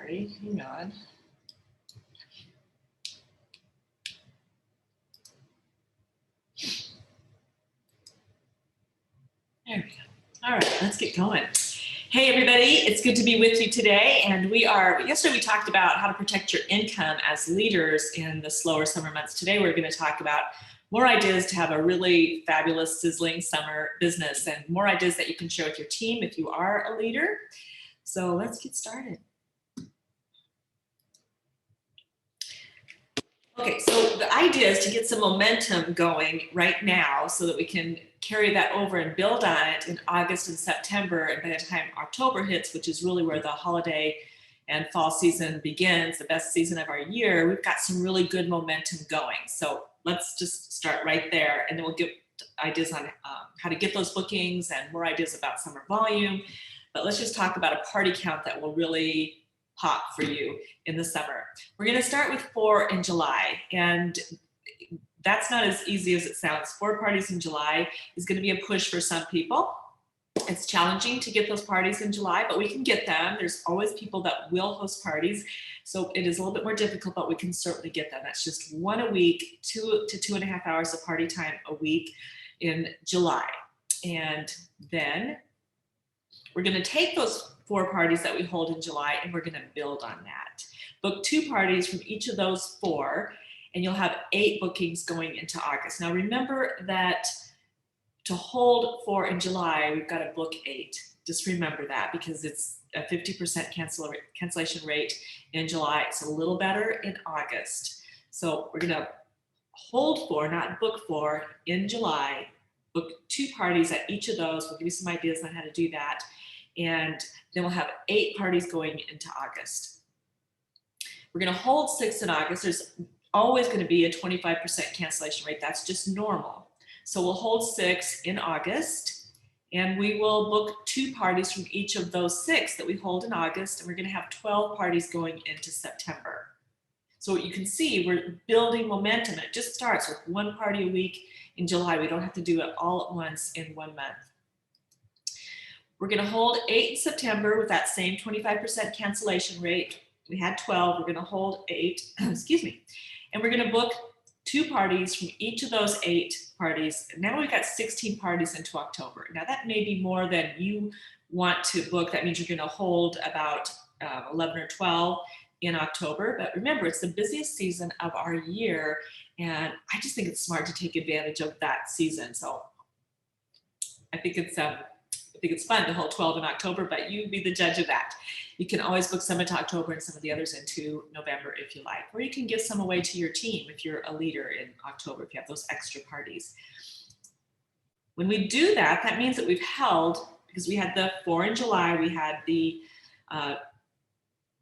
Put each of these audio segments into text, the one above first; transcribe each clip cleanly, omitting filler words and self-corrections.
Sorry, hang on. There we go. All right, let's get going. Hey everybody, it's good to be with you today. And yesterday we talked about how to protect your income as leaders in the slower summer months. Today we're going to talk about more ideas to have a really fabulous, sizzling summer business and more ideas that you can share with your team if you are a leader. So let's get started. Okay, so the idea is to get some momentum going right now so that we can carry that over and build on it in August and September. And by the time October hits, which is really where the holiday and fall season begins, the best season of our year, we've got some really good momentum going. So let's just start right there, and then we'll give ideas on how to get those bookings and more ideas about summer volume. But let's just talk about a party count that will really pop for you in the summer. We're going to start with 4 in July, and that's not as easy as it sounds. 4 parties in July is going to be a push for some people. It's challenging to get those parties in July, but we can get them. There's always people that will host parties, so it is a little bit more difficult, but we can certainly get them. That's just 1 a week, 2 to 2.5 hours of party time a week in July. And then we're going to take those 4 parties that we hold in July, and we're going to build on that. Book 2 parties from each of those 4, and you'll have 8 bookings going into August. Now remember that to hold 4 in July, we've got to book 8. Just remember that, because it's a 50% cancellation rate in July. It's a little better in August. So we're going to hold 4, not book 4 in July. Book 2 parties at each of those. We'll give you some ideas on how to do that. And then we'll have 8 parties going into August. We're going to hold 6 in August. There's always going to be a 25% cancellation rate. That's just normal. So we'll hold 6 in August, and we will book 2 parties from each of those 6 that we hold in August, and we're going to have 12 parties going into September. So what you can see, we're building momentum. It just starts with 1 party a week in July. We don't have to do it all at once in 1 month. We're going to hold 8 in September with that same 25% cancellation rate. We had 12. We're going to hold 8, excuse me. And we're going to book 2 parties from each of those 8 parties. Now we've got 16 parties into October. Now that may be more than you want to book. That means you're going to hold about 11 or 12 in October. But remember, it's the busiest season of our year, and I just think it's smart to take advantage of that season. So I think it's fun to hold 12 in October, but you be the judge of that. You can always book some into October and some of the others into November if you like, or you can give some away to your team if you're a leader in October, if you have those extra parties. When we do that, that means that we've held, because we had the 4 in July, we had the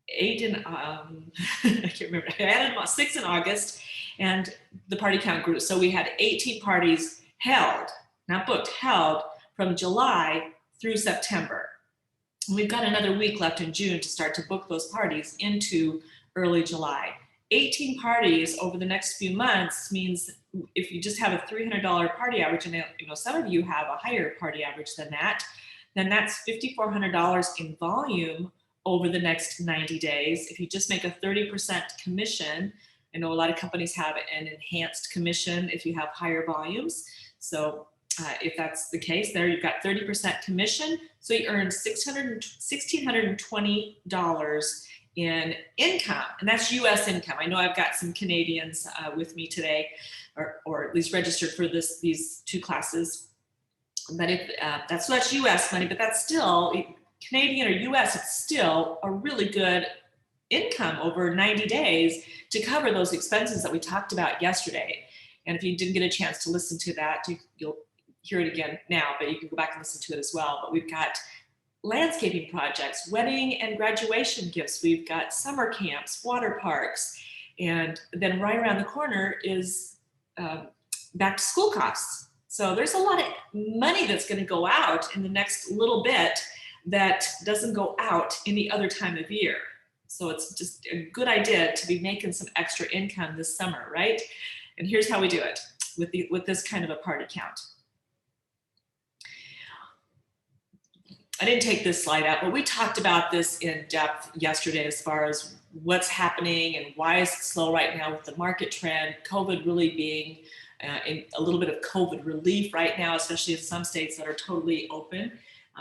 8 in, I can't remember, I added 6 in August, and the party count grew. So we had 18 parties held, not booked, held from July through September. And we've got another week left in June to start to book those parties into early July. 18 parties over the next few months means if you just have a $300 party average, and some of you have a higher party average than that, then that's $5,400 in volume over the next 90 days. If you just make a 30% commission, I know a lot of companies have an enhanced commission if you have higher volumes. So if that's the case, there you've got 30% commission. So you earned $1,620 in income, and that's U.S. income. I know I've got some Canadians with me today, or at least registered for these 2 classes. But if that's U.S. money, but that's still Canadian or U.S. It's still a really good income over 90 days to cover those expenses that we talked about yesterday. And if you didn't get a chance to listen to that, you'll hear it again now, but you can go back and listen to it as well. But we've got landscaping projects, wedding and graduation gifts. We've got summer camps, water parks, and then right around the corner is back to school costs. So there's a lot of money that's going to go out in the next little bit that doesn't go out any other time of year. So it's just a good idea to be making some extra income this summer, right? And here's how we do it with this kind of a party count. I didn't take this slide out, but we talked about this in depth yesterday as far as what's happening and why is it slow right now with the market trend, COVID really being in a little bit of COVID relief right now, especially in some states that are totally open.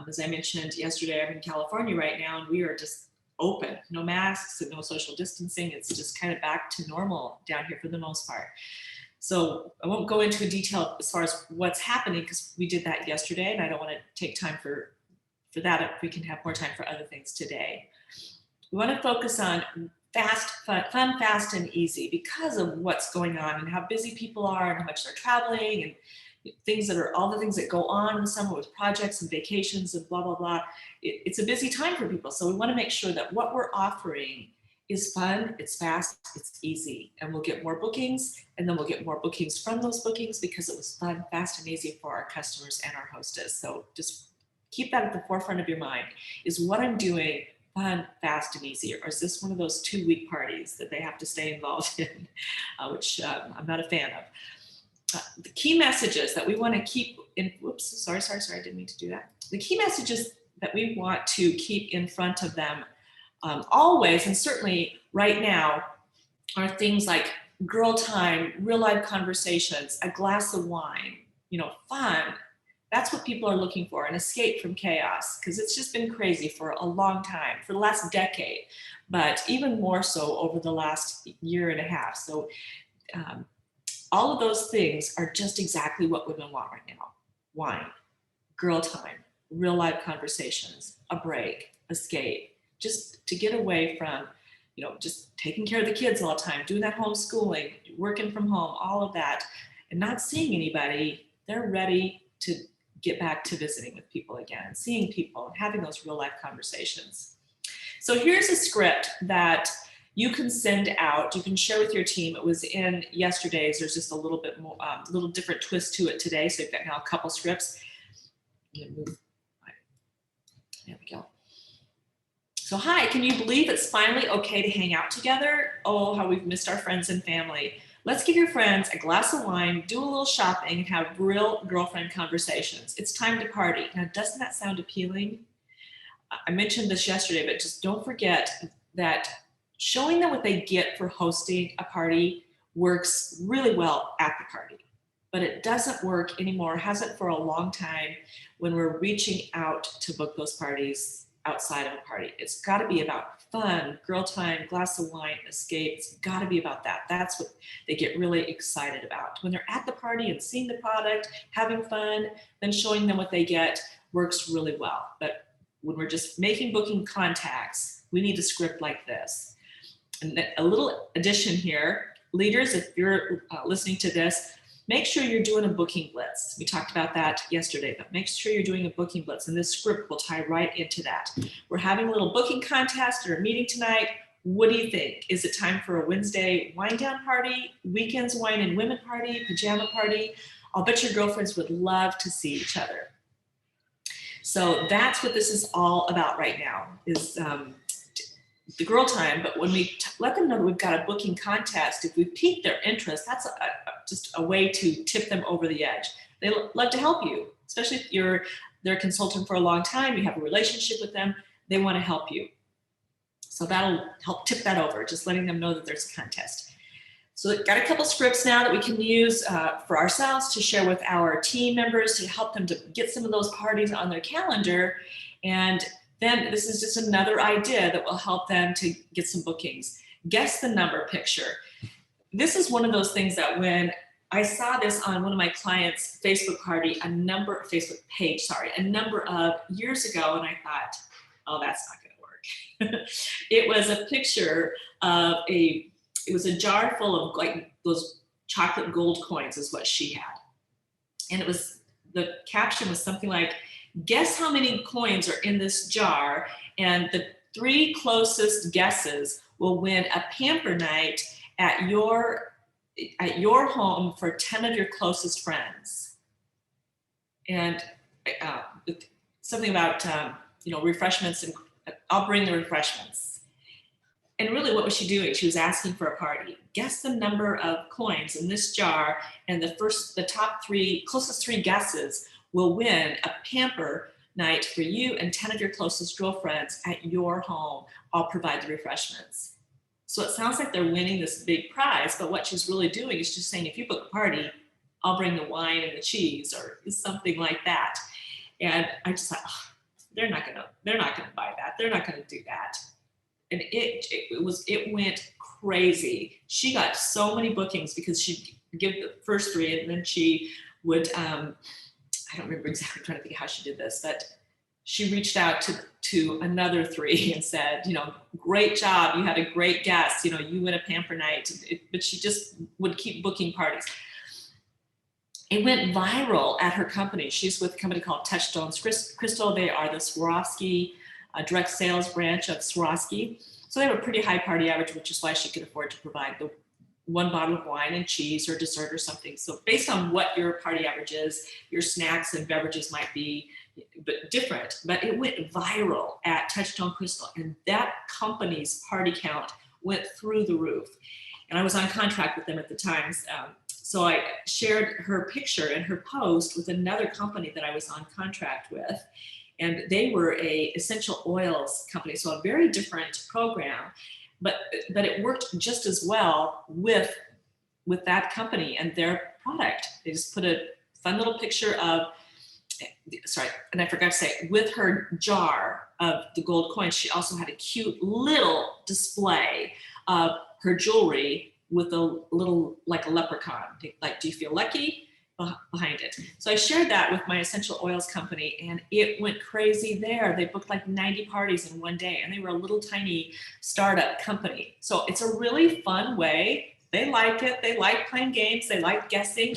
As I mentioned yesterday, I'm in California right now and we are just open, no masks and no social distancing. It's just kind of back to normal down here for the most part. So I won't go into detail as far as what's happening because we did that yesterday and I don't want to take time for that if we can have more time for other things today. We want to focus on fun, fast, and easy because of what's going on and how busy people are and how much they're traveling and all the things that go on in the summer with projects and vacations and blah, blah, blah. It's a busy time for people. So we want to make sure that what we're offering is fun, it's fast, it's easy, and we'll get more bookings, and then we'll get more bookings from those bookings because it was fun, fast, and easy for our customers and our hostess. So just keep that at the forefront of your mind. Is what I'm doing fun, fast, and easy, or is this one of those 2-week parties that they have to stay involved in, which I'm not a fan of. The key messages that we want to keep in, sorry, I didn't mean to do that. The key messages that we want to keep in front of them always, and certainly right now, are things like girl time, real life conversations, a glass of wine, fun. That's what people are looking for, an escape from chaos, because it's just been crazy for a long time, for the last decade, but even more so over the last year and a half. So all of those things are just exactly what women want right now. Wine, girl time, real life conversations, a break, escape, just to get away from, just taking care of the kids all the time, doing that homeschooling, working from home, all of that, and not seeing anybody. They're ready to get back to visiting with people again, seeing people and having those real life conversations. So here's a script that you can send out, you can share with your team. It was in yesterday's, there's just a little bit more, a little different twist to it today. So you've got now a couple scripts. There we go. So hi, can you believe it's finally okay to hang out together? Oh, how we've missed our friends and family. Let's give your friends a glass of wine, do a little shopping, and have real girlfriend conversations. It's time to party. Now, doesn't that sound appealing? I mentioned this yesterday, but just don't forget that showing them what they get for hosting a party works really well at the party. But it doesn't work anymore, hasn't for a long time, when we're reaching out to book those parties outside of a party. It's got to be about fun, girl time, glass of wine, escape. It's got to be about that. That's what they get really excited about. When they're at the party and seeing the product, having fun, then showing them what they get works really well. But when we're just making booking contacts, we need a script like this. And a little addition here, leaders, if you're listening to this, make sure you're doing a booking blitz. We talked about that yesterday, but make sure you're doing a booking blitz, and this script will tie right into that. We're having a little booking contest or a meeting tonight. What do you think? Is it time for a Wednesday wind down party, weekends wine and women party, pajama party? I'll bet your girlfriends would love to see each other. So that's what this is all about right now, is the girl time. But when we let them know that we've got a booking contest, if we pique their interest, that's just a way to tip them over the edge. They love to help you, especially if you're their consultant for a long time, you have a relationship with them, they want to help you. So that'll help tip that over, just letting them know that there's a contest. So we've got a couple scripts now that we can use for ourselves to share with our team members to help them to get some of those parties on their calendar. And then this is just another idea that will help them to get some bookings. Guess the number picture. This is one of those things that when I saw this on one of my clients' Facebook page, a number of years ago, and I thought, oh, that's not gonna work. It was a picture of it was a jar full of like those chocolate gold coins is what she had. And it was, the caption was something like, guess how many coins are in this jar, and the 3 closest guesses will win a pamper night at your home for 10 of your closest friends. And something about refreshments, and I'll bring the refreshments. And really, what was she doing? She was asking for a party. Guess the number of coins in this jar, and the closest three guesses will win a pamper night for you and 10 of your closest girlfriends at your home. I'll provide the refreshments. So it sounds like they're winning this big prize, but what she's really doing is just saying, if you book a party, I'll bring the wine and the cheese or something like that. And I just thought, oh, they're not gonna buy that. They're not gonna do that. And it went crazy. She got so many bookings because she'd give the first three, and then she would, I don't remember exactly, I'm trying to think how she did this, but she reached out to another three and said, great job. You had a great guest. You win a pamper night. But she just would keep booking parties. It went viral at her company. She's with a company called Touchstones Crystal. They are the Swarovski direct sales branch of Swarovski. So they have a pretty high party average, which is why she could afford to provide the one bottle of wine and cheese or dessert or something. So based on what your party average is, your snacks and beverages might be different, but it went viral at Touchstone Crystal, and that company's party count went through the roof. And I was on contract with them at the time. So I shared her picture and her post with another company that I was on contract with. And they were a essential oils company, so a very different program, but it worked just as well with that company and their product. They just put a fun little picture of, and I forgot to say, with her jar of the gold coins, she also had a cute little display of her jewelry with a little, like a leprechaun, like, do you feel lucky? Behind it. So I shared that with my essential oils company, and it went crazy there. They booked like 90 parties in one day, and they were a little tiny startup company. So it's a really fun way. They like it. They like playing games. They like guessing,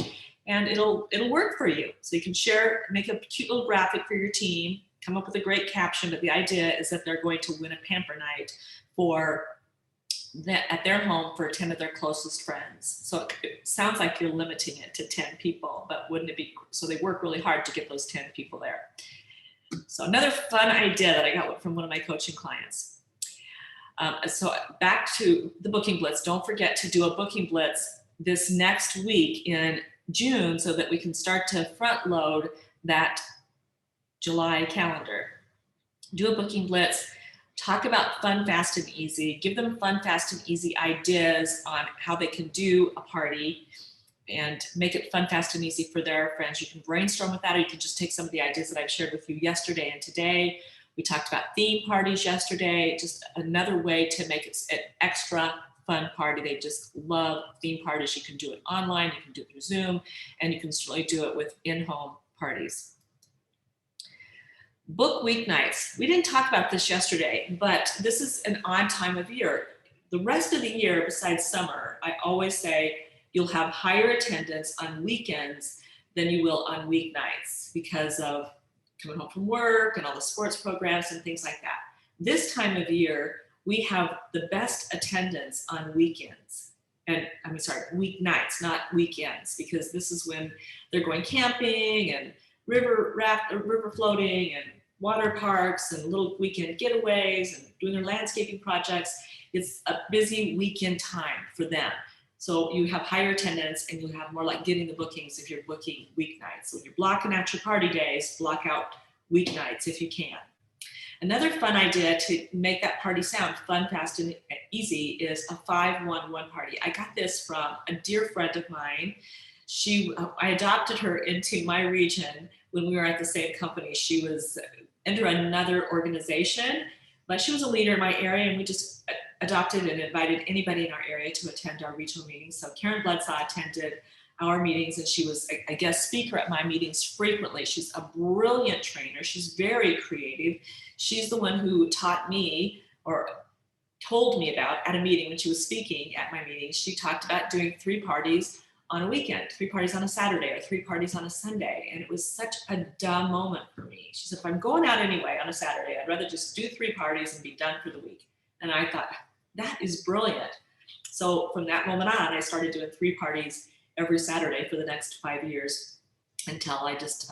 and it'll work for you. So you can share, make a cute little graphic for your team, come up with a great caption. But the idea is that they're going to win a pamper night at their home for 10 of their closest friends. So it sounds like you're limiting it to 10 people, but wouldn't it be, so they work really hard to get those 10 people there. So another fun idea that I got from one of my coaching clients. So back to the booking blitz. Don't forget to do a booking blitz this next week in June so that we can start to front load that July calendar. Do a booking blitz. Talk about fun, fast, and easy. Give them fun, fast, and easy ideas on how they can do a party and make it fun, fast, and easy for their friends. You can brainstorm with that, or you can just take some of the ideas that I've shared with you yesterday and today. We talked about theme parties yesterday, just another way to make it an extra fun party. They just love theme parties. You can do it online, you can do it through Zoom, and you can certainly do it with in-home parties. Book weeknights. We didn't talk about this yesterday, but this is an odd time of year. The rest of the year, besides summer, I always say you'll have higher attendance on weekends than you will on weeknights because of coming home from work and all the sports programs and things like that. This time of year, we have the best attendance on weekends. And weeknights, not weekends, because this is when they're going camping and river floating and water parks and little weekend getaways and doing their landscaping projects. It's a busy weekend time for them. So you have higher attendance and you have more like getting the bookings if you're booking weeknights. So if you're blocking out your party days, block out weeknights if you can. Another fun idea to make that party sound fun, fast, and easy is a 5-1-1 party. I got this from a dear friend of mine. I adopted her into my region when we were at the same company. She was under another organization, but she was a leader in my area, and we just adopted and invited anybody in our area to attend our regional meetings. So Karen Bloodsaw attended our meetings, and she was a guest speaker at my meetings frequently. She's a brilliant trainer. She's very creative. She's the one who taught me, or told me about at a meeting when she was speaking at my meeting. She talked about doing 3 parties on a weekend, 3 parties on a Saturday, or 3 parties on a Sunday. And it was such a dumb moment for me. She said, if I'm going out anyway on a Saturday, I'd rather just do 3 parties and be done for the week. And I thought, that is brilliant. So from that moment on, I started doing 3 parties every Saturday for the next 5 years until I just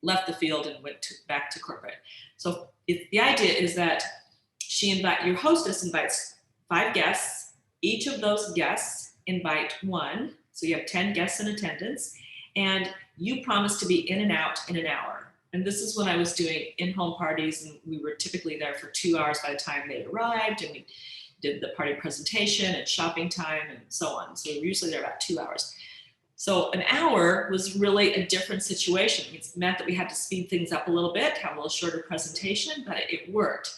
left the field and went back to corporate. So the idea is that your hostess invites 5 guests. Each of those guests invite 1. So you have 10 guests in attendance, and you promise to be in and out in an hour. And this is when I was doing in-home parties, and we were typically there for 2 hours by the time they arrived, and we did the party presentation and shopping time and so on. So we were usually there about 2 hours. So an hour was really a different situation. It meant that we had to speed things up a little bit, have a little shorter presentation, but it worked.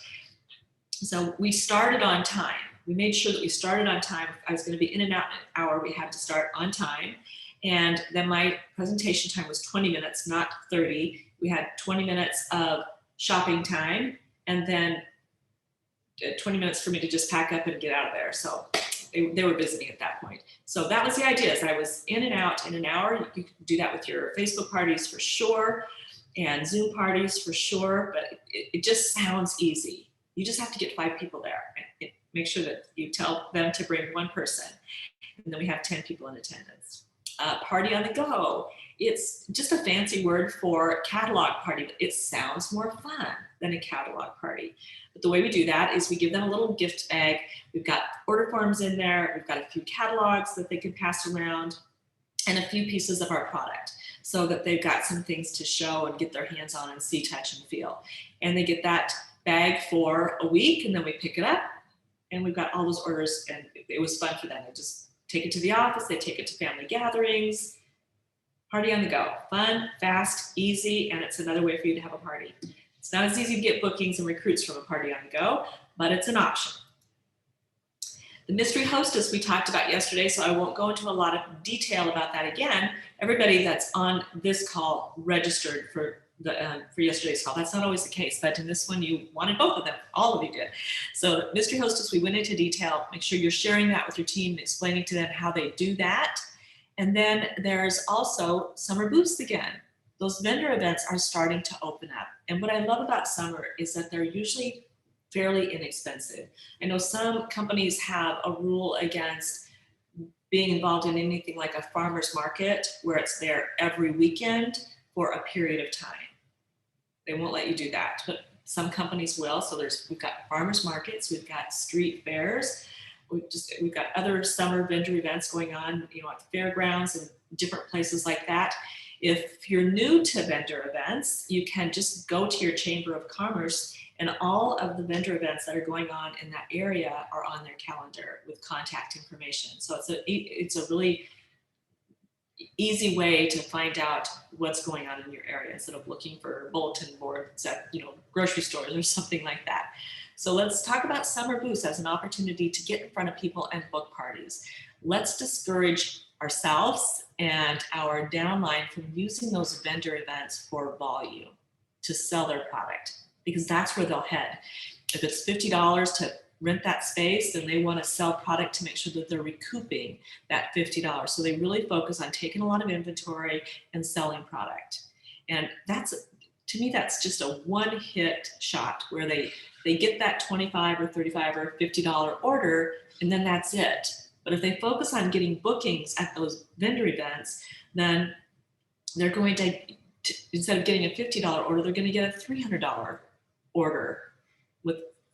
So we started on time. We made sure that we started on time. If I was going to be in and out in an hour, we had to start on time. And then my presentation time was 20 minutes, not 30. We had 20 minutes of shopping time, and then 20 minutes for me to just pack up and get out of there. So they were visiting at that point. So that was the idea, is I was in and out in an hour. You can do that with your Facebook parties for sure, and Zoom parties for sure, but it just sounds easy. You just have to get 5 people there. And make sure that you tell them to bring 1 person, and then we have 10 people in attendance. Party on the go. It's just a fancy word for catalog party. It sounds more fun than a catalog party. But the way we do that is we give them a little gift bag. We've got order forms in there. We've got a few catalogs that they can pass around, and a few pieces of our product, so that they've got some things to show and get their hands on and see, touch, and feel. And they get that bag for a week, and then we pick it up, and we've got all those orders, and it was fun for them. They just take it to the office, they take it to family gatherings. Party on the go. Fun, fast, easy, and it's another way for you to have a party. It's not as easy to get bookings and recruits from a party on the go, but it's an option. The mystery hostess we talked about yesterday, so I won't go into a lot of detail about that again. Everybody that's on this call registered for yesterday's call. That's not always the case, but in this one you wanted both of them. All of you did. So mystery hostess, we went into detail. Make sure you're sharing that with your team and explaining to them how they do that. And then there's also summer booths again. Those vendor events are starting to open up. And what I love about summer is that they're usually fairly inexpensive. I know some companies have a rule against being involved in anything like a farmer's market where it's there every weekend for a period of time. They won't let you do that, but some companies will. So we've got farmers markets, we've got street fairs, we've got other summer vendor events going on, at fairgrounds and different places like that. If you're new to vendor events, you can just go to your Chamber of Commerce, and all of the vendor events that are going on in that area are on their calendar with contact information. So it's a really easy way to find out what's going on in your area instead of looking for bulletin boards at grocery stores or something like that. So let's talk about summer booths as an opportunity to get in front of people and book parties. Let's discourage ourselves and our downline from using those vendor events for volume to sell their product, because that's where they'll head. If it's $50 to rent that space, then they want to sell product to make sure that they're recouping that $50. So they really focus on taking a lot of inventory and selling product. And to me, that's just a one-hit shot where they get that $25 or $35 or $50 order, and then that's it. But if they focus on getting bookings at those vendor events, then they're going to instead of getting a $50 order, they're going to get a $300 order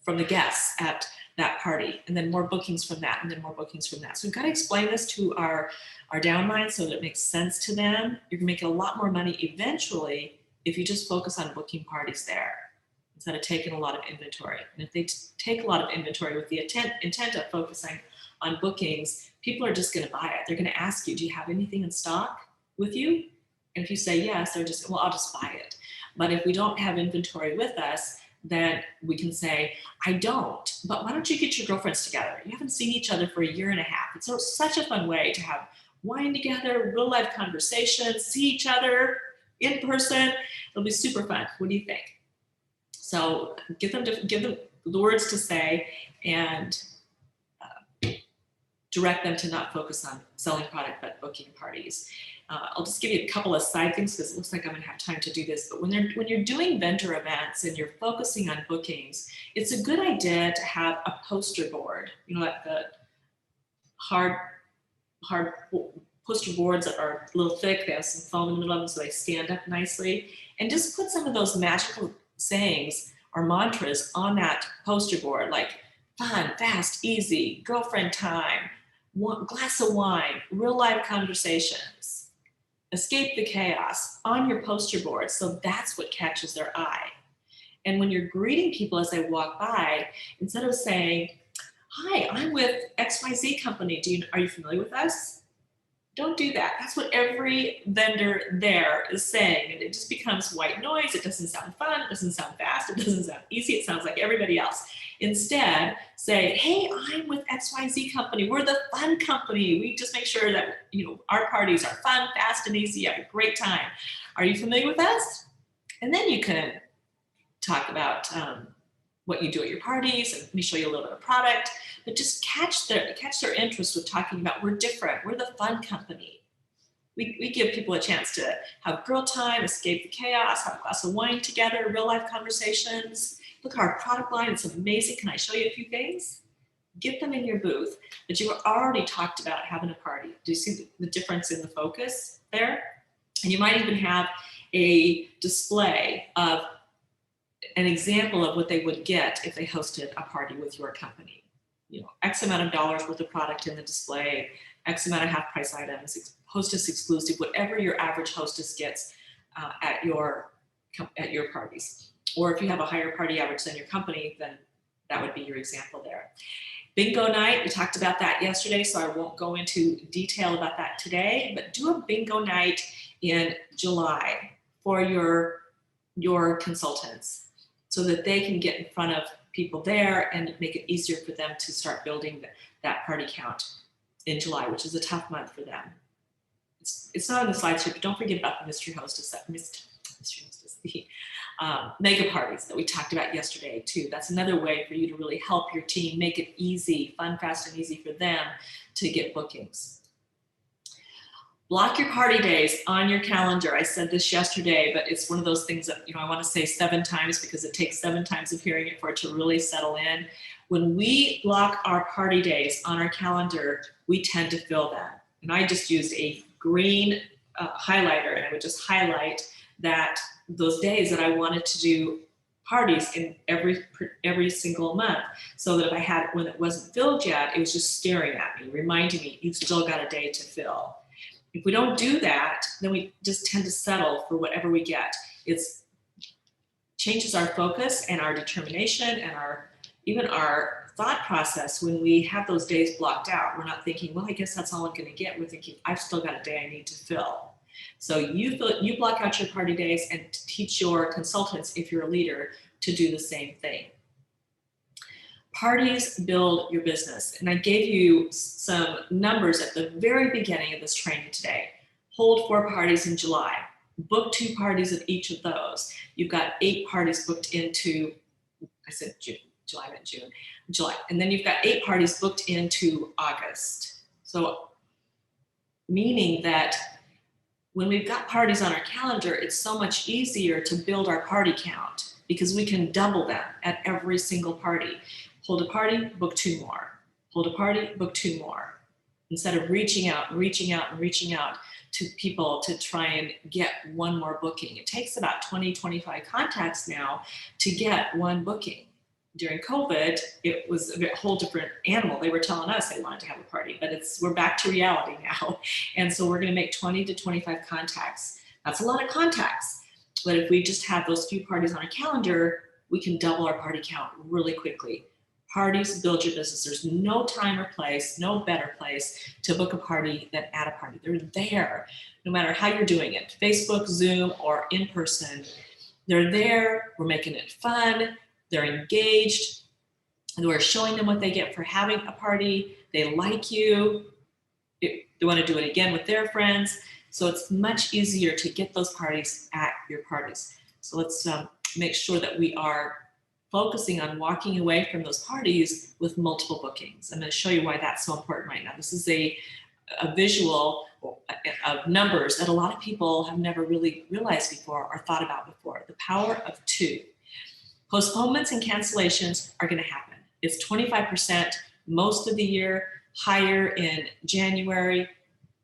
from the guests at that party, and then more bookings from that, and then more bookings from that. So we've got to explain this to our downline so that it makes sense to them. You're going to make a lot more money eventually if you just focus on booking parties there instead of taking a lot of inventory. And if they take a lot of inventory with the intent of focusing on bookings, people are just going to buy it. They're going to ask you, do you have anything in stock with you? And if you say yes, they're just, well, I'll just buy it. But if we don't have inventory with us, then we can say, I don't, but why don't you get your girlfriends together? You haven't seen each other for a year and a half. It's such a fun way to have wine together, real life conversations, see each other in person. It'll be super fun. What do you think? So give them the words to say and direct them to not focus on selling product, but booking parties. I'll just give you a couple of side things because it looks like I'm going to have time to do this. But when you're doing vendor events and you're focusing on bookings, it's a good idea to have a poster board. Like the hard poster boards that are a little thick. They have some foam in the middle of them so they stand up nicely. And just put some of those magical sayings or mantras on that poster board, like fun, fast, easy, girlfriend time, one glass of wine, real life conversations. escape the chaos on your poster board. So that's what catches their eye. And when you're greeting people as they walk by, instead of saying, "Hi, I'm with XYZ company. Are you familiar with us?" Don't do that. That's what every vendor there is saying. And it just becomes white noise. It doesn't sound fun. It doesn't sound fast. It doesn't sound easy. It sounds like everybody else. Instead, say, "Hey, I'm with XYZ company. We're the fun company. We just make sure that, our parties are fun, fast, and easy. You have a great time. Are you familiar with us?" And then you can talk about what you do at your parties, and let me show you a little bit of product, but just catch their interest with talking about, we're different, we're the fun company. We give people a chance to have girl time, escape the chaos, have a glass of wine together, real life conversations. Look at our product line, it's amazing. Can I show you a few things? Get them in your booth, but you already talked about having a party. Do you see the difference in the focus there? And you might even have a display of an example of what they would get if they hosted a party with your company. X amount of dollars worth of product in the display, X amount of half price items, hostess exclusive, whatever your average hostess gets at your parties. Or if you have a higher party average than your company, then that would be your example there. Bingo night, we talked about that yesterday, so I won't go into detail about that today, but do a bingo night in July for your consultants, so that they can get in front of people there and make it easier for them to start building that party count in July, which is a tough month for them. It's not on the slides here, but don't forget about the mystery hostess, the mega parties that we talked about yesterday too. That's another way for you to really help your team, make it easy, fun, fast, and easy for them to get bookings. Block your party days on your calendar. I said this yesterday, but it's one of those things that I want to say 7 times because it takes 7 times of hearing it for it to really settle in. When we block our party days on our calendar, we tend to fill them. And I just used a green highlighter, and I would just highlight those days that I wanted to do parties in every single month, so that if I had when it wasn't filled yet, it was just staring at me, reminding me you've still got a day to fill. If we don't do that, then we just tend to settle for whatever we get. It changes our focus and our determination and even our thought process when we have those days blocked out. We're not thinking, well, I guess that's all I'm going to get. We're thinking, I've still got a day I need to fill. So you block out your party days and teach your consultants, if you're a leader, to do the same thing. Parties build your business. And I gave you some numbers at the very beginning of this training today. Hold 4 parties in July. Book 2 parties of each of those. You've got 8 parties booked into, I said June, July meant June, July. And then you've got 8 parties booked into August. So meaning that when we've got parties on our calendar, it's so much easier to build our party count because we can double them at every single party. Hold a party, book 2 more. Hold a party, book 2 more. Instead of reaching out to people to try and get 1 more booking. It takes about 20, 25 contacts now to get 1 booking. During COVID, it was a whole different animal. They were telling us they wanted to have a party, but we're back to reality now. And so we're going to make 20 to 25 contacts. That's a lot of contacts. But if we just have those few parties on our calendar, we can double our party count really quickly. Parties build your business. There's no time or place, no better place to book a party than at a party. They're there, no matter how you're doing it, Facebook, Zoom, or in person. They're there. We're making it fun. They're engaged. And we're showing them what they get for having a party. They like you. They want to do it again with their friends. So it's much easier to get those parties at your parties. So let's make sure that we are focusing on walking away from those parties with multiple bookings. I'm going to show you why that's so important right now. This is a visual of numbers that a lot of people have never really realized before or thought about before. The power of 2. Postponements and cancellations are going to happen. It's 25% most of the year, higher in January,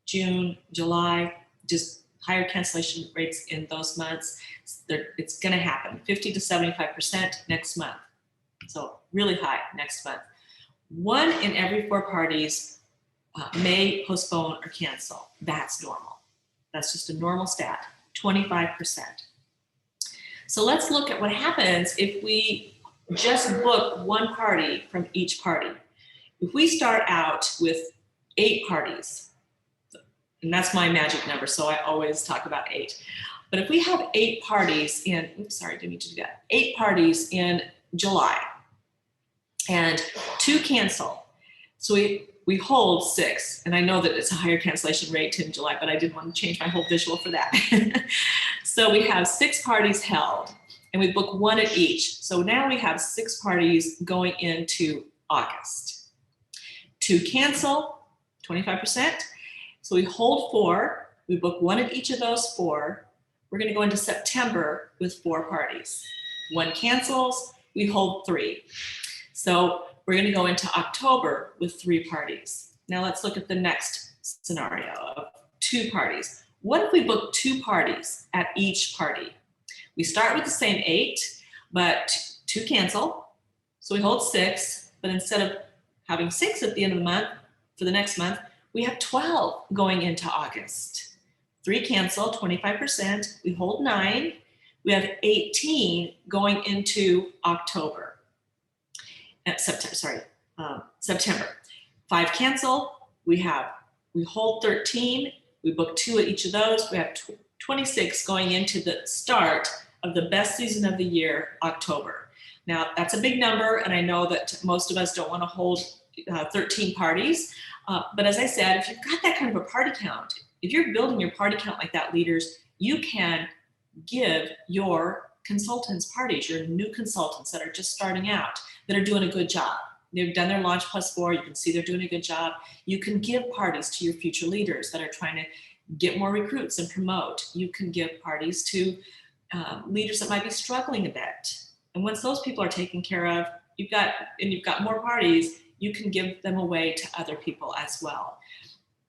June, July, just higher cancellation rates in those months. It's going to happen, 50 to 75% next month. So really high next month. 1 in every 4 parties may postpone or cancel. That's normal. That's just a normal stat, 25%. So let's look at what happens if we just book one party from each party. If we start out with 8 parties, and that's my magic number, so I always talk about 8. But if we have 8 parties in, oops, sorry, didn't mean to do that, 8 parties in July, and 2 cancel, so we hold 6, and I know that it's a higher cancellation rate in July, but I didn't want to change my whole visual for that. So we have 6 parties held, and we book 1 at each. So now we have 6 parties going into August. 2 cancel, 25%. So we hold 4, we book 1 at each of those 4. We're going to go into September with 4 parties. 1 cancels, we hold 3. So we're going to go into October with 3 parties. Now let's look at the next scenario of 2 parties. What if we book 2 parties at each party? We start with the same 8, but 2 cancel. So we hold 6, but instead of having 6 at the end of the month, for the next month, we have 12 going into August. 3 cancel, 25%. We hold 9. We have 18 going into October. September. 5 cancel. We hold 13. We book 2 at each of those. We have 26 going into the start of the best season of the year, October. Now, that's a big number, and I know that most of us don't want to hold 13 parties. But as I said, if you've got that kind of a party count, if you're building your party count like that, leaders, you can give your consultants parties, your new consultants that are just starting out, that are doing a good job. They've done their Launch Plus 4. You can see they're doing a good job. You can give parties to your future leaders that are trying to get more recruits and promote. You can give parties to leaders that might be struggling a bit. And once those people are taken care of, you've got more parties, you can give them away to other people as well.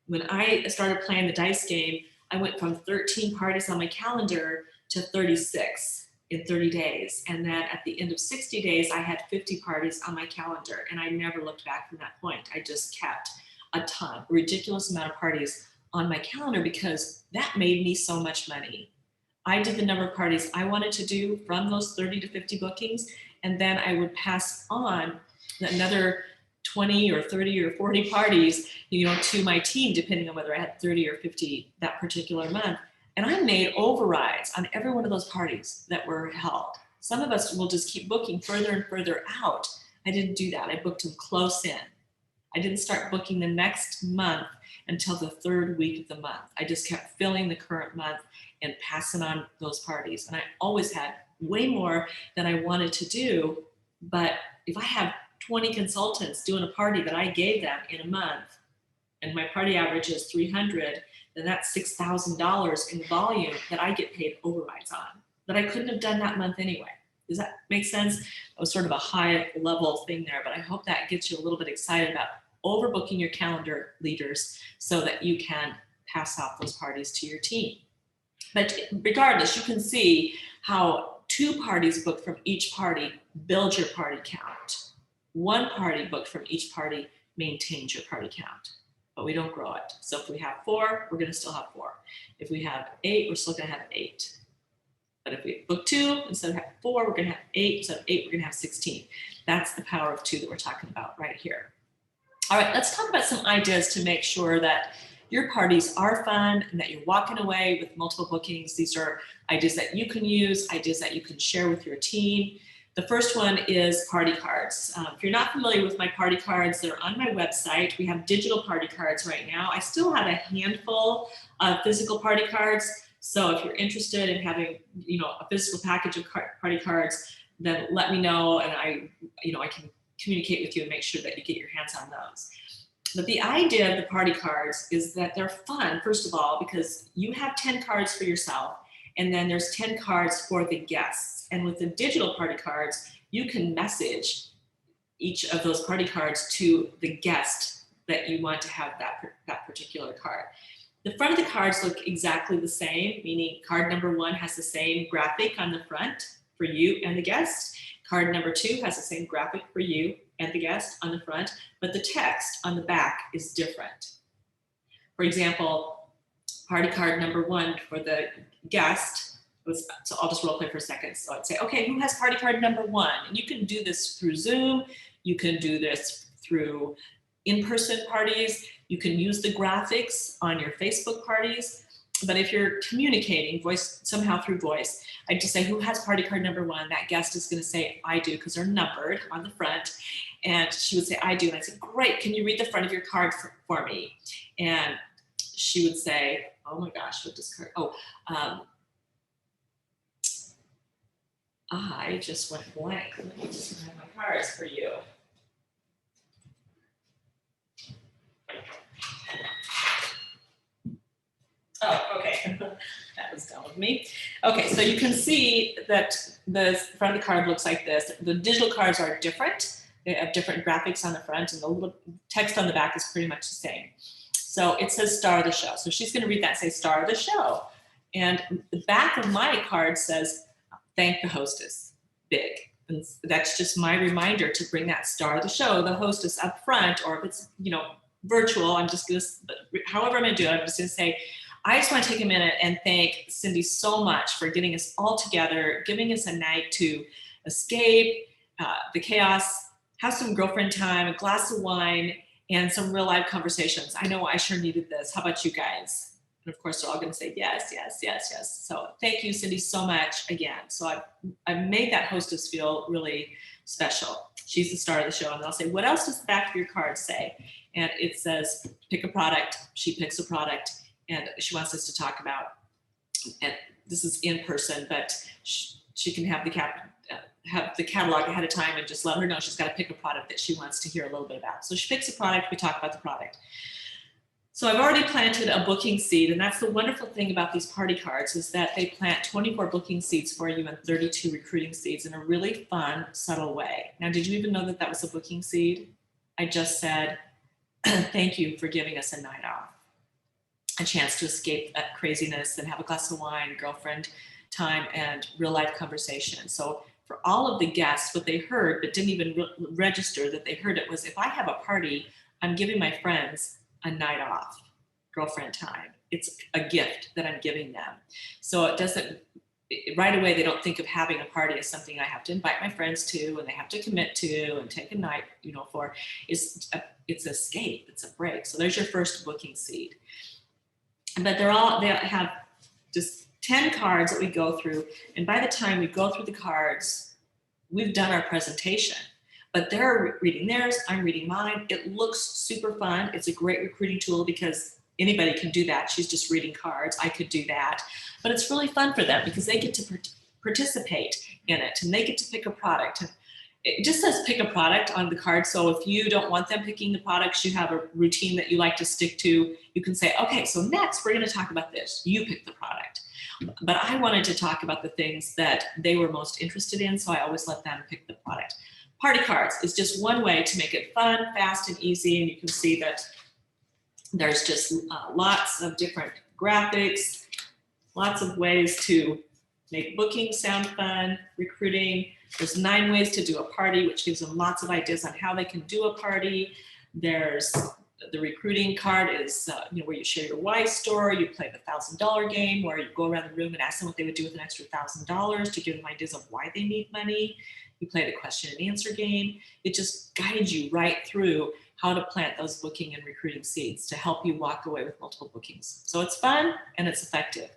When I started playing the dice game, I went from 13 parties on my calendar to 36 in 30 days. And then at the end of 60 days, I had 50 parties on my calendar, and I never looked back from that point. I just kept a ridiculous amount of parties on my calendar because that made me so much money. I did the number of parties I wanted to do from those 30 to 50 bookings, and then I would pass on another 20 or 30 or 40 parties, to my team, depending on whether I had 30 or 50 that particular month. And I made overrides on every one of those parties that were held. Some of us will just keep booking further and further out. I didn't do that. I booked them close in. I didn't start booking the next month until the 3rd week of the month. I just kept filling the current month and passing on those parties. And I always had way more than I wanted to do. But if I have 20 consultants doing a party that I gave them in a month, and my party average is 300, then that's $6,000 in volume that I get paid overrides on, that I couldn't have done that month anyway. Does that make sense? It was sort of a high level thing there, but I hope that gets you a little bit excited about overbooking your calendar, leaders, so that you can pass off those parties to your team. But regardless, you can see how 2 parties booked from each party build your party count. 1 party booked from each party maintains your party count, but we don't grow it. So if we have 4, we're going to still have 4. If we have 8, we're still going to have 8. But if we book 2, instead of having 4, we're going to have 8. Instead of 8, we're going to have 16. That's the power of 2 that we're talking about right here. All right, let's talk about some ideas to make sure that your parties are fun and that you're walking away with multiple bookings. These are ideas that you can use, ideas that you can share with your team. The first one is party cards. If you're not familiar with my party cards, they're on my website. We have digital party cards right now. I still have a handful of physical party cards. So if you're interested in having, a physical package of party cards, then let me know, and I can communicate with you and make sure that you get your hands on those. But the idea of the party cards is that they're fun, first of all, because you have 10 cards for yourself, and then there's 10 cards for the guests. And with the digital party cards, you can message each of those party cards to the guest that you want to have that particular card. The front of the cards look exactly the same, meaning card number 1 has the same graphic on the front for you and the guest. Card number 2 has the same graphic for you and the guest on the front, but the text on the back is different. For example, party card number 1 for the guest was, so I'll just role play for a second. So I'd say, okay, who has party card number 1? And you can do this through Zoom. You can do this through in-person parties. You can use the graphics on your Facebook parties. But if you're communicating voice somehow through voice, I'd just say, who has party card number 1? That guest is going to say, I do, because they're numbered on the front. And she would say, I do. And I'd say, great, can you read the front of your card for me? And she would say, oh my gosh, what does card? Oh, I just went blank. Let me just find my cards for you. Oh, okay. That was done with me. Okay, so you can see that the front of the card looks like this. The digital cards are different. They have different graphics on the front, and the little text on the back is pretty much the same. So it says star of the show. So she's going to read that and say star of the show. And the back of my card says thank the hostess, big. And that's just my reminder to bring that star of the show, the hostess, up front. Or if it's, you know, virtual, I'm just going to, however I'm going to do it, I'm just going to say, I just want to take a minute and thank Cindy so much for getting us all together, giving us a night to escape the chaos, have some girlfriend time, a glass of wine, and some real live conversations. I know I sure needed this. How about you guys? And of course, they're all going to say yes, yes, yes, yes. So thank you, Cindy, so much again. So I've made that hostess feel really special. She's the star of the show. And I'll say, what else does the back of your card say? And it says, pick a product. She picks a product. And she wants us to talk about, and this is in person, but she can have the catalog ahead of time and just let her know she's got to pick a product that she wants to hear a little bit about. So she picks a product, we talk about the product. So I've already planted a booking seed, and that's the wonderful thing about these party cards is that they plant 24 booking seeds for you and 32 recruiting seeds in a really fun, subtle way. Now, did you even know that that was a booking seed? I just said, thank you for giving us a night off. A chance to escape that craziness and have a glass of wine, girlfriend time, and real life conversation. So for all of the guests, what they heard, but didn't even register that they heard it, was if I have a party, I'm giving my friends a night off, girlfriend time. It's a gift that I'm giving them. So it doesn't, right away, they don't think of having a party as something I have to invite my friends to and they have to commit to and take a night, you know, for. It's escape, it's a break. So there's your first booking seed. But they have just 10 cards that we go through. And by the time we go through the cards, we've done our presentation. But they're reading theirs, I'm reading mine. It looks super fun. It's a great recruiting tool because anybody can do that. She's just reading cards. I could do that. But it's really fun for them because they get to participate in it and they get to pick a product. And it just says pick a product on the card. So if you don't want them picking the products, you have a routine that you like to stick to, you can say, okay, so next we're going to talk about this. You pick the product. But I wanted to talk about the things that they were most interested in, so I always let them pick the product. Party cards is just one way to make it fun, fast, and easy. And you can see that there's just lots of different graphics, lots of ways to make booking sound fun, recruiting. There's 9 ways to do a party, which gives them lots of ideas on how they can do a party. There's the recruiting card is where you share your why story. You play the $1,000 game where you go around the room and ask them what they would do with an extra $1,000 to give them ideas of why they need money. You play the question and answer game. It just guides you right through how to plant those booking and recruiting seeds to help you walk away with multiple bookings. So it's fun and it's effective.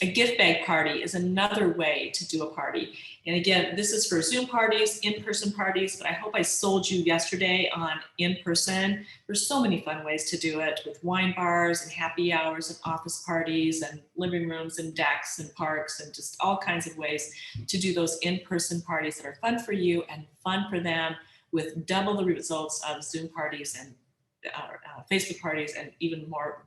A gift bag party is another way to do a party. And again, this is for Zoom parties, in-person parties, but I hope I sold you yesterday on in-person. There's so many fun ways to do it with wine bars and happy hours and office parties and living rooms and decks and parks and just all kinds of ways to do those in-person parties that are fun for you and fun for them with double the results of Zoom parties and Facebook parties and even more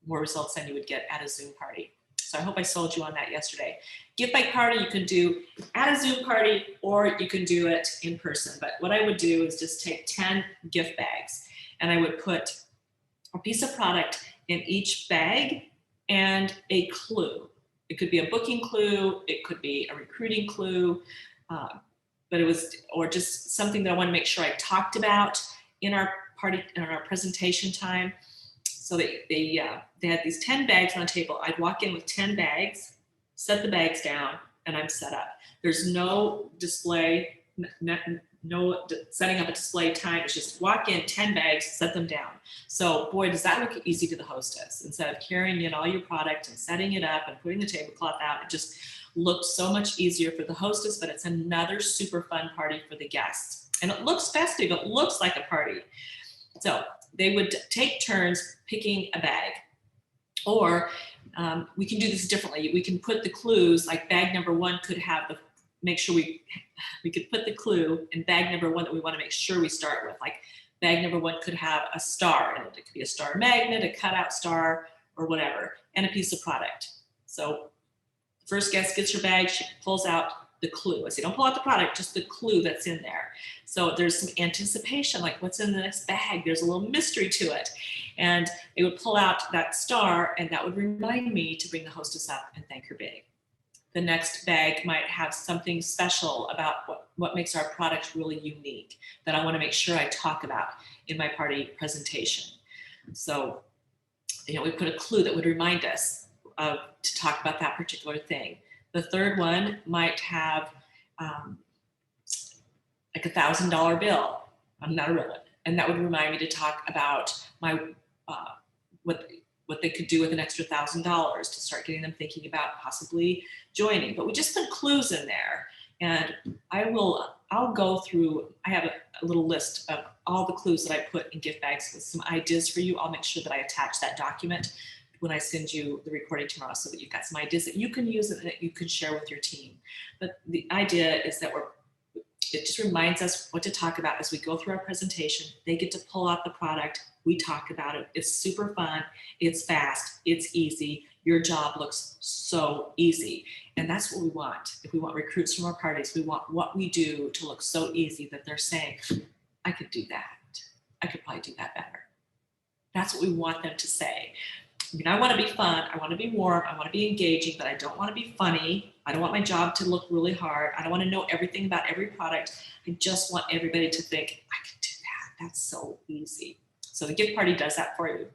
results than you would get at a Zoom party. So I hope I sold you on that yesterday. Gift bag party you can do at a Zoom party or you can do it in person. But what I would do is just take 10 gift bags and I would put a piece of product in each bag and a clue. It could be a booking clue, it could be a recruiting clue, or just something that I want to make sure I talked about in our party, in our presentation time. So they had these 10 bags on the table. I'd walk in with 10 bags, set the bags down, and I'm set up. There's no display, no setting up a display time. It's just walk in, 10 bags, set them down. So boy, does that look easy to the hostess. Instead of carrying in all your product and setting it up and putting the tablecloth out, it just looked so much easier for the hostess, but it's another super fun party for the guests. And it looks festive, it looks like a party. So they would take turns picking a bag. Or we can do this differently. We can put the clues, like bag number 1 could have the, make sure we could put the clue in bag number 1 that we want to make sure we start with. Like bag number 1 could have a star in it. It could be a star magnet, a cutout star, or whatever, and a piece of product. So first guest gets your bag, she pulls out the clue. I say, don't pull out the product, just the clue that's in there. So there's some anticipation, like what's in the next bag? There's a little mystery to it. And they would pull out that star, and that would remind me to bring the hostess up and thank her big. The next bag might have something special about what makes our product really unique that I want to make sure I talk about in my party presentation. So, we put a clue that would remind us to talk about that particular thing. The third one might have like $1,000 bill. I'm not a real one. And that would remind me to talk about my what they could do with an extra $1,000 to start getting them thinking about possibly joining. But we just put clues in there. And I'll go through, I have a little list of all the clues that I put in gift bags with some ideas for you. I'll make sure that I attach that document when I send you the recording tomorrow so that you've got some ideas that you can use and that you can share with your team. But the idea is that it just reminds us what to talk about as we go through our presentation. They get to pull out the product. We talk about it. It's super fun. It's fast. It's easy. Your job looks so easy. And that's what we want. If we want recruits from our parties, we want what we do to look so easy that they're saying, I could do that. I could probably do that better. That's what we want them to say. I want to be fun. I want to be warm. I want to be engaging, but I don't want to be funny. I don't want my job to look really hard. I don't want to know everything about every product. I just want everybody to think, I can do that. That's so easy. So the gift party does that for you.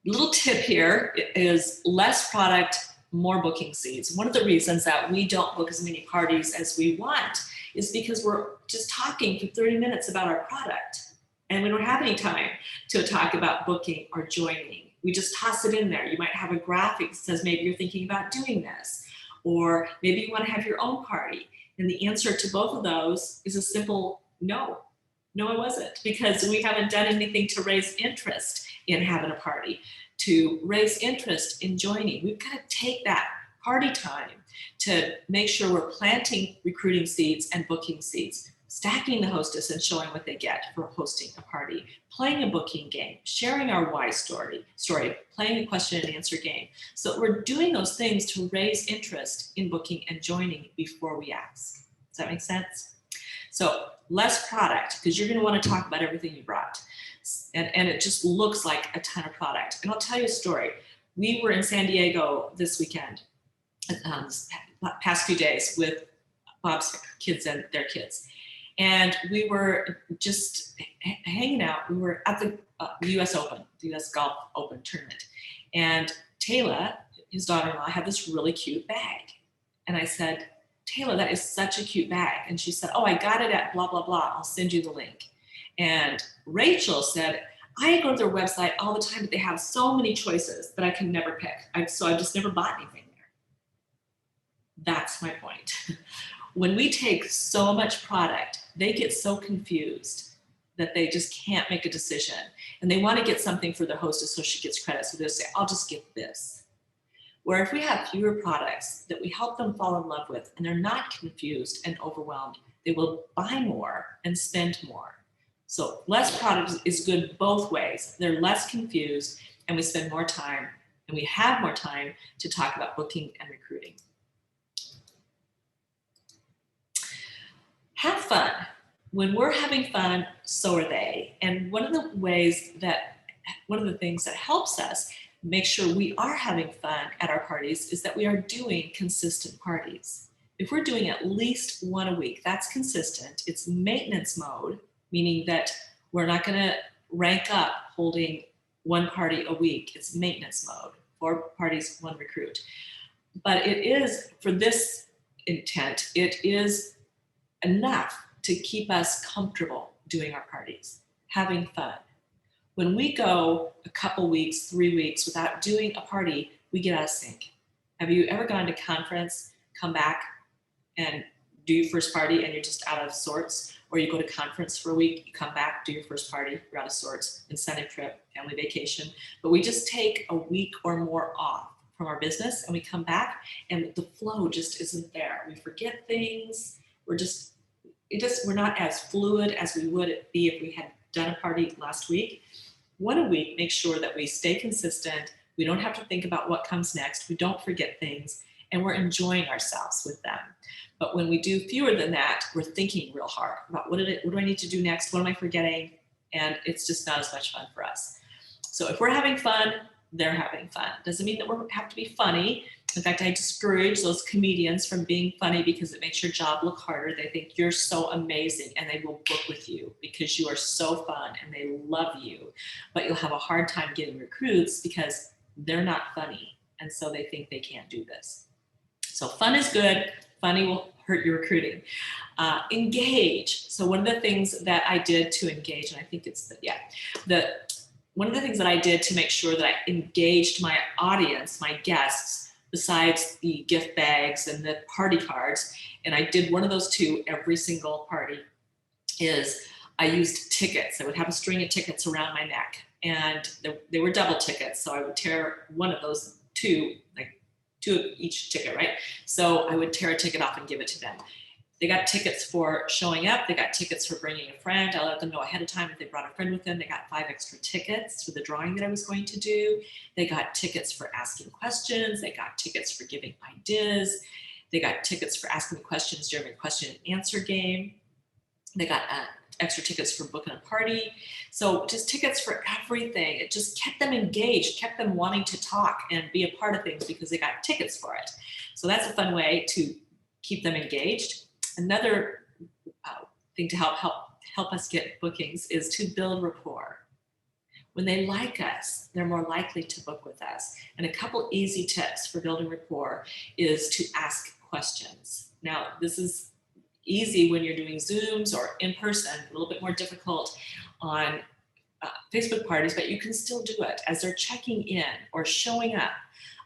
Little tip here is less product, more booking seats. One of the reasons that we don't book as many parties as we want is because we're just talking for 30 minutes about our product. And we don't have any time to talk about booking or joining. We just toss it in there. You might have a graphic that says maybe you're thinking about doing this, or maybe you want to have your own party. And the answer to both of those is a simple no. No, I wasn't, because we haven't done anything to raise interest in having a party, to raise interest in joining. We've got to take that party time to make sure we're planting recruiting seeds and booking seeds, stacking the hostess and showing what they get for hosting a party, playing a booking game, sharing our why story, playing a question and answer game. So we're doing those things to raise interest in booking and joining before we ask. Does that make sense? So less product, because you're going to want to talk about everything you brought. And it just looks like a ton of product. And I'll tell you a story. We were in San Diego this weekend, past few days, with Bob's kids and their kids. And we were just hanging out. We were at the US Open, the US Golf Open tournament. And Taylor, his daughter-in-law, had this really cute bag. And I said, Taylor, that is such a cute bag. And she said, oh, I got it at blah, blah, blah. I'll send you the link. And Rachel said, I go to their website all the time, but they have so many choices that I can never pick. So I've just never bought anything there. That's my point. When we take so much product, they get so confused that they just can't make a decision. And they want to get something for their hostess so she gets credit. So they'll say, I'll just get this. Where if we have fewer products that we help them fall in love with and they're not confused and overwhelmed, they will buy more and spend more. So less product is good both ways. They're less confused and we spend more time and we have more time to talk about booking and recruiting. Have fun. When we're having fun, so are they. And one of the things that helps us make sure we are having fun at our parties is that we are doing consistent parties. If we're doing at least one a week, that's consistent. It's maintenance mode, meaning that we're not going to rank up holding one party a week. It's maintenance mode, 4 parties, 1 recruit. But it is, for this intent, it is enough to keep us comfortable doing our parties, having fun. When we go a couple weeks, 3 weeks without doing a party, we get out of sync. Have you ever gone to conference, come back and do your first party and you're just out of sorts? Or you go to conference for a week, you come back, do your first party, you're out of sorts, incentive trip, family vacation. But we just take a week or more off from our business and we come back and the flow just isn't there. We forget things. We're not as fluid as we would be if we had done a party last week. One a week, make sure that we stay consistent. We don't have to think about what comes next. We don't forget things and we're enjoying ourselves with them. But when we do fewer than that, we're thinking real hard about what do I need to do next? What am I forgetting? And it's just not as much fun for us. So if we're having fun, they're having fun. Doesn't mean that we have to be funny. In fact, I discourage those comedians from being funny because it makes your job look harder. They think you're so amazing and they will book with you because you are so fun and they love you. But you'll have a hard time getting recruits because they're not funny. And so they think they can't do this. So fun is good. Funny will hurt your recruiting. Engage. So one of the things that I did to engage, and I think it's one of the things that I did to make sure that I engaged my audience, my guests, besides the gift bags and the party cards, and I did one of those two every single party, is I used tickets. I would have a string of tickets around my neck, and they were double tickets. So I would tear one of those two of each ticket, right? So I would tear a ticket off and give it to them. They got tickets for showing up. They got tickets for bringing a friend. I let them know ahead of time if they brought a friend with them. They got 5 extra tickets for the drawing that I was going to do. They got tickets for asking questions. They got tickets for giving ideas. They got tickets for asking questions during the question and answer game. They got extra tickets for booking a party. So just tickets for everything. It just kept them engaged, kept them wanting to talk and be a part of things because they got tickets for it. So that's a fun way to keep them engaged. Another thing to help us get bookings is to build rapport. When they like us, they're more likely to book with us. And a couple easy tips for building rapport is to ask questions. Now, this is easy when you're doing Zooms or in person, a little bit more difficult on Facebook parties, but you can still do it. As they're checking in or showing up,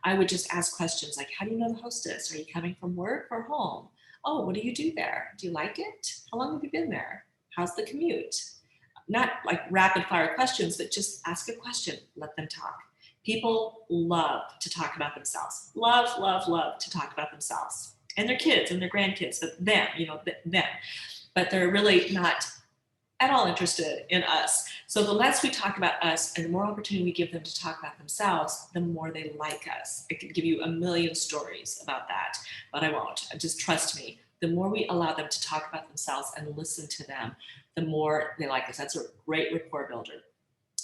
I would just ask questions like, how do you know the hostess? Are you coming from work or home? Oh, what do you do there? Do you like it? How long have you been there? How's the commute? Not like rapid fire questions, but just ask a question, let them talk. People love to talk about themselves. Love to talk about themselves and their kids and their grandkids, but them. But they're really not at all interested in us. So the less we talk about us and the more opportunity we give them to talk about themselves, the more they like us. I could give you a million stories about that, but I won't. Just trust me. The more we allow them to talk about themselves and listen to them, the more they like us. That's a great rapport builder.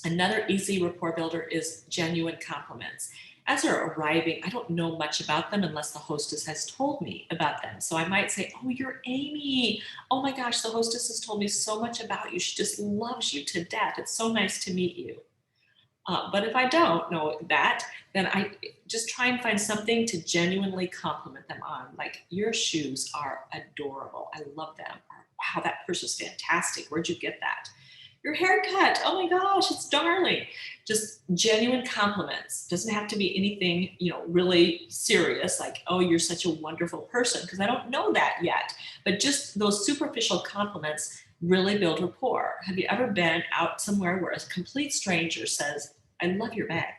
Another easy rapport builder is genuine compliments. As they're arriving, I don't know much about them unless the hostess has told me about them. So I might say, oh, you're Amy. Oh my gosh, the hostess has told me so much about you. She just loves you to death. It's so nice to meet you. But if I don't know that, then I just try and find something to genuinely compliment them on. Like, your shoes are adorable. I love them. Or, wow, that purse is fantastic. Where'd you get that? Your haircut, oh my gosh, it's darling. Just genuine compliments. Doesn't have to be anything, really serious, like, oh, you're such a wonderful person, because I don't know that yet. But just those superficial compliments really build rapport. Have you ever been out somewhere where a complete stranger says, I love your bag?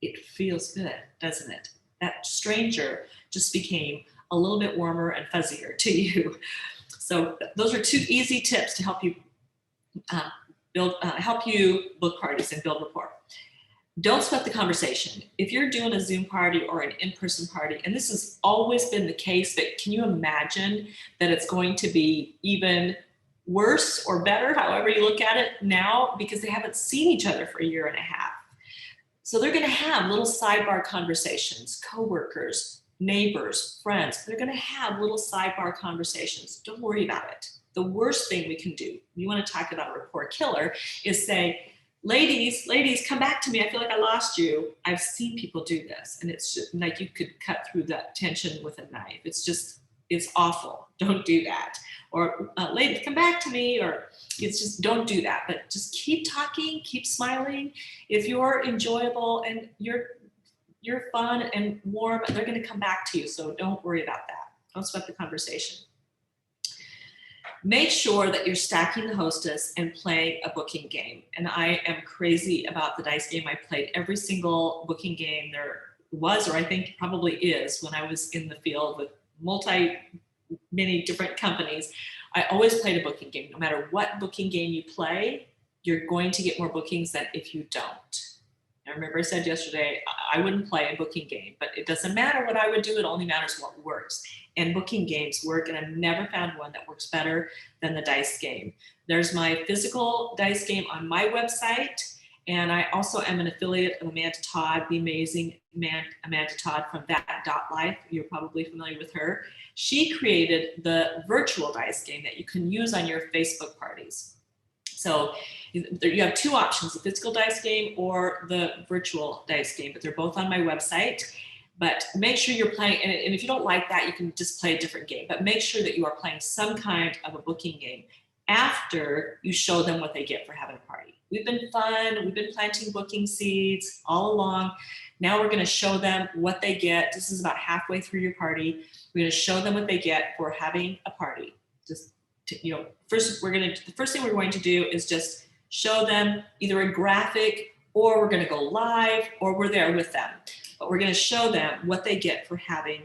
It feels good, doesn't it? That stranger just became a little bit warmer and fuzzier to you. So those are 2 easy tips to help you help you book parties and build rapport. Don't sweat the conversation. If you're doing a Zoom party or an in-person party, and this has always been the case, but can you imagine that it's going to be even worse or better, however you look at it now, because they haven't seen each other for a year and a half. So they're going to have little sidebar conversations, coworkers, neighbors, friends. They're going to have little sidebar conversations. Don't worry about it. The worst thing we can do, you want to talk about a rapport killer, is say, ladies, come back to me. I feel like I lost you. I've seen people do this, and it's just like you could cut through that tension with a knife. It's awful. Don't do that. Or ladies, come back to me. Or it's just, don't do that. But just keep talking, keep smiling. If you're enjoyable and you're fun and warm, they're going to come back to you. So don't worry about that. Don't sweat the conversation. Make sure that you're stacking the hostess and playing a booking game. And I am crazy about the dice game. I played every single booking game there was, or I think probably is, when I was in the field with many different companies. I always played a booking game. No matter what booking game you play, you're going to get more bookings than if you don't. I remember I said yesterday, I wouldn't play a booking game, but it doesn't matter what I would do. It only matters what works. And booking games work, and I've never found one that works better than the dice game. There's my physical dice game on my website, and I also am an affiliate of Amanda Todd, the amazing Amanda Todd from That.Life. You're probably familiar with her. She created the virtual dice game that you can use on your Facebook parties. So you have two options, the physical dice game or the virtual dice game, but they're both on my website. But make sure you're playing, and if you don't like that, you can just play a different game, but make sure that you are playing some kind of a booking game after you show them what they get for having a party. We've been fun, we've been planting booking seeds all along. Now we're gonna show them what they get. This is about halfway through your party. We're gonna show them what they get for having a party. The first thing we're going to do is just show them either a graphic, or we're going to go live, or we're there with them. But we're going to show them what they get for having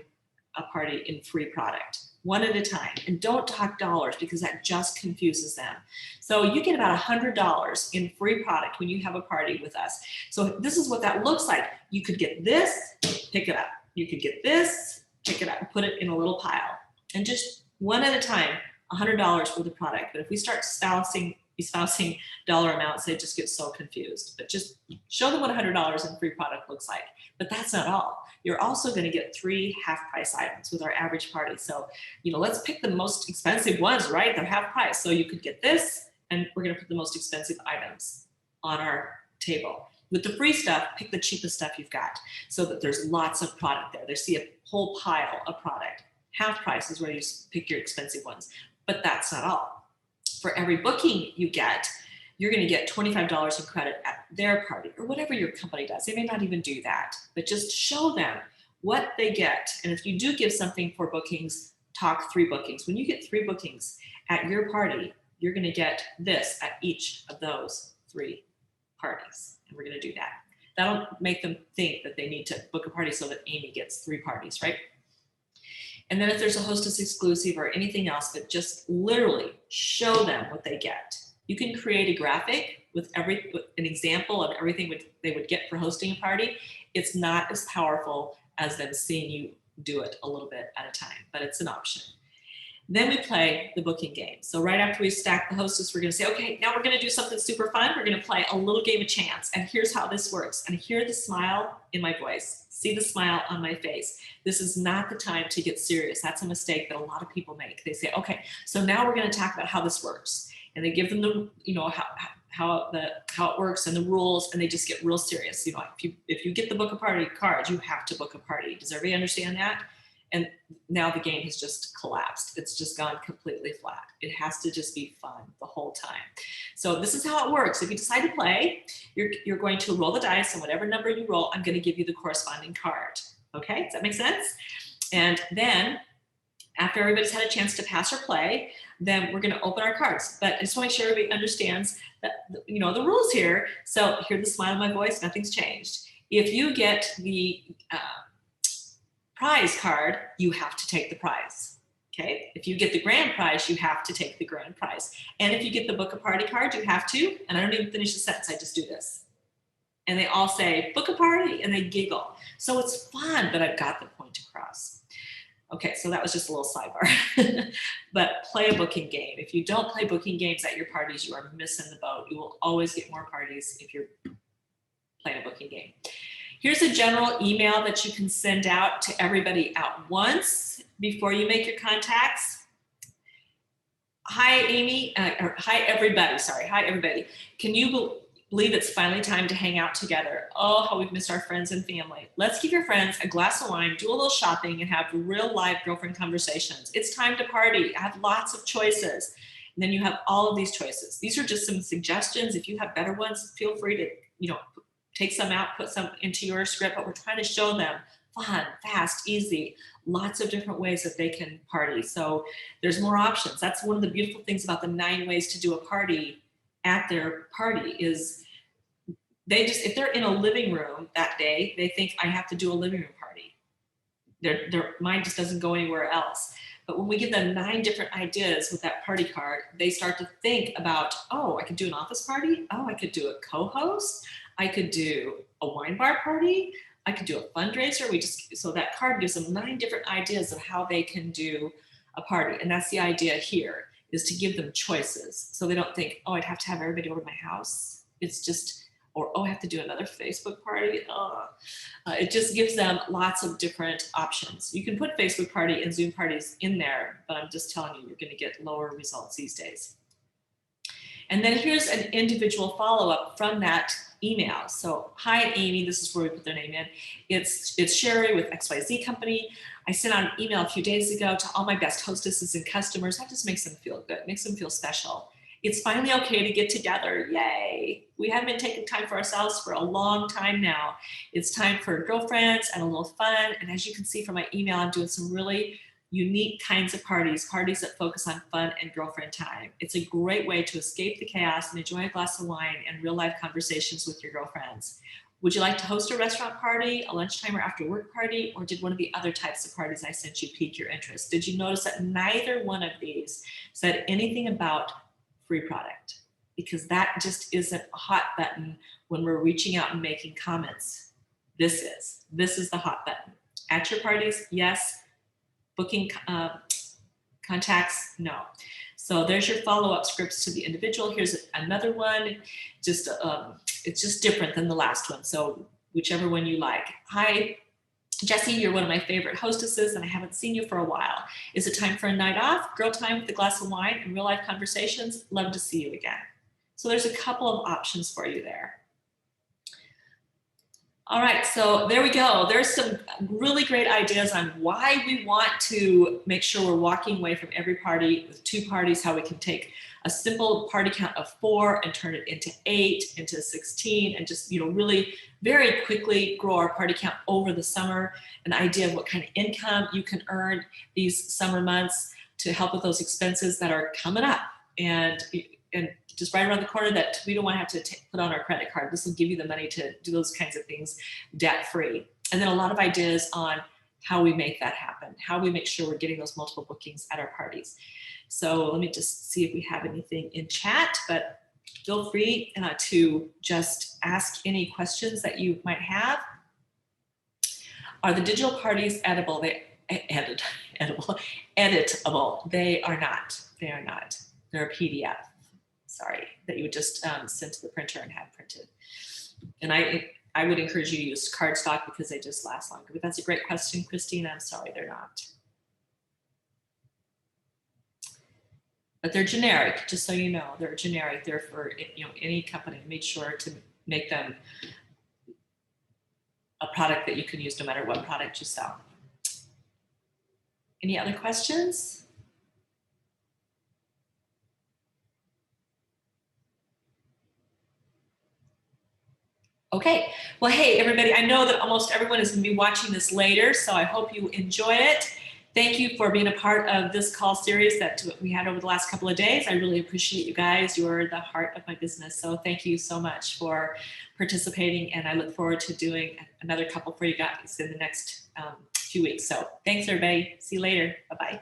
a party in free product, one at a time. And don't talk dollars, because that just confuses them. So you get about $100 in free product when you have a party with us. So this is what that looks like. You could get this, pick it up. You could get this, pick it up, and put it in a little pile. And just one at a time, $100 for the product. But if we start espousing dollar amounts, they just get so confused. But just show them what $100 in free product looks like. But that's not all. You're also going to get 3 half-price items with our average party. So, let's pick the most expensive ones, right? They're half price. So you could get this, and we're going to put the most expensive items on our table. With the free stuff, pick the cheapest stuff you've got, so that there's lots of product there. They see a whole pile of product. Half price is where you pick your expensive ones. But that's not all. For every booking you get, you're going to get $25 in credit at their party, or whatever your company does. They may not even do that, but just show them what they get. And if you do give something for bookings, talk 3 bookings. When you get 3 bookings at your party, you're going to get this at each of those 3 parties. And we're going to do that. That'll make them think that they need to book a party so that Amy gets 3 parties, right? And then if there's a hostess exclusive or anything else, but just literally show them what they get. You can create a graphic with an example of everything they would get for hosting a party. It's not as powerful as them seeing you do it a little bit at a time, but it's an option. Then we play the booking game. So right after we stack the hostess, we're going to say, okay, now we're going to do something super fun. We're going to play a little game of chance. And here's how this works. And hear the smile in my voice. See the smile on my face. This is not the time to get serious. That's a mistake that a lot of people make. They say, okay, so now we're going to talk about how this works. And they give them the, how it works and the rules, and they just get real serious. If you get the book a party card, you have to book a party. Does everybody understand that? And now the game has just collapsed. It's just gone completely flat. It has to just be fun the whole time. So this is how it works. If you decide to play, you're going to roll the dice, and whatever number you roll, I'm going to give you the corresponding card. Okay, does that make sense? And then after everybody's had a chance to pass or play, then we're going to open our cards. But I just want to make sure everybody understands that, the rules here. So hear the smile in my voice. Nothing's changed. If you get the prize card, you have to take the prize. Okay. If you get the grand prize, you have to take the grand prize. And if you get the book a party card, you have to. And I don't even finish the sentence. I just do this. And they all say, book a party, and they giggle. So it's fun, but I've got the point across. Okay, so that was just a little sidebar. But play a booking game. If you don't play booking games at your parties, you are missing the boat. You will always get more parties if you're playing a booking game. Here's a general email that you can send out to everybody at once before you make your contacts. Hi, Amy, or hi, everybody, sorry. Hi, everybody. believe it's finally time to hang out together. Oh, how we've missed our friends and family. Let's give your friends a glass of wine, do a little shopping, and have real live girlfriend conversations. It's time to party. I have lots of choices. And then you have all of these choices. These are just some suggestions. If you have better ones, feel free to, take some out, put some into your script, but we're trying to show them fun, fast, easy, lots of different ways that they can party. So there's more options. That's one of the beautiful things about the 9 ways to do a party at their party is if they're in a living room that day, they think I have to do a living room party. Their mind just doesn't go anywhere else. But when we give them 9 different ideas with that party card, they start to think about, oh, I could do an office party. Oh, I could do a co-host. I could do a wine bar party. I could do a fundraiser. So that card gives them 9 different ideas of how they can do a party. And that's the idea here, is to give them choices. So they don't think, oh, I'd have to have everybody over to my house. It's just, or, oh, I have to do another Facebook party. It just gives them lots of different options. You can put Facebook party and Zoom parties in there, but I'm just telling you, you're going to get lower results these days. And then here's an individual follow-up from that email. So, hi, Amy, this is where we put their name in. It's Sherry with XYZ Company. I sent out an email a few days ago to all my best hostesses and customers. That just makes them feel good, makes them feel special. It's finally okay to get together. Yay. We haven't been taking time for ourselves for a long time now. It's time for girlfriends and a little fun. And as you can see from my email, I'm doing some really unique kinds of parties that focus on fun and girlfriend time. It's a great way to escape the chaos and enjoy a glass of wine and real life conversations with your girlfriends. Would you like to host a restaurant party, a lunchtime or after work party, or did one of the other types of parties I sent you pique your interest? Did you notice that neither one of these said anything about free product? Because that just isn't a hot button when we're reaching out and making comments. This is the hot button. At your parties, yes. Booking contacts, no. So there's your follow-up scripts to the individual. Here's another one. It's just different than the last one. So whichever one you like. Hi, Jessie, you're one of my favorite hostesses and I haven't seen you for a while. Is it time for a night off? Girl time with a glass of wine and real life conversations? Love to see you again. So there's a couple of options for you there. All right, so there we go. There's some really great ideas on why we want to make sure we're walking away from every party with 2 parties, how we can take a simple party count of 4 and turn it into 8, into 16, and just, really very quickly grow our party count over the summer, an idea of what kind of income you can earn these summer months to help with those expenses that are coming up. And just right around the corner that we don't want to have to put on our credit card. This will give you the money to do those kinds of things debt-free. And then a lot of ideas on how we make that happen, how we make sure we're getting those multiple bookings at our parties. So let me just see if we have anything in chat, but feel free to just ask any questions that you might have. Are the digital parties editable? Editable. They are not. They are not. They're a PDF. Sorry, that you would just send to the printer and have printed. And I would encourage you to use cardstock because they just last longer. But that's a great question, Christine. I'm sorry, they're not. But they're generic, just so you know. They're generic. They're for any company. Make sure to make them a product that you can use no matter what product you sell. Any other questions? Okay, well, hey, everybody, I know that almost everyone is going to be watching this later, so I hope you enjoy it. Thank you for being a part of this call series that we had over the last couple of days. I really appreciate you guys. You're the heart of my business, so thank you so much for participating, and I look forward to doing another couple for you guys in the next few weeks. So thanks, everybody. See you later. Bye-bye.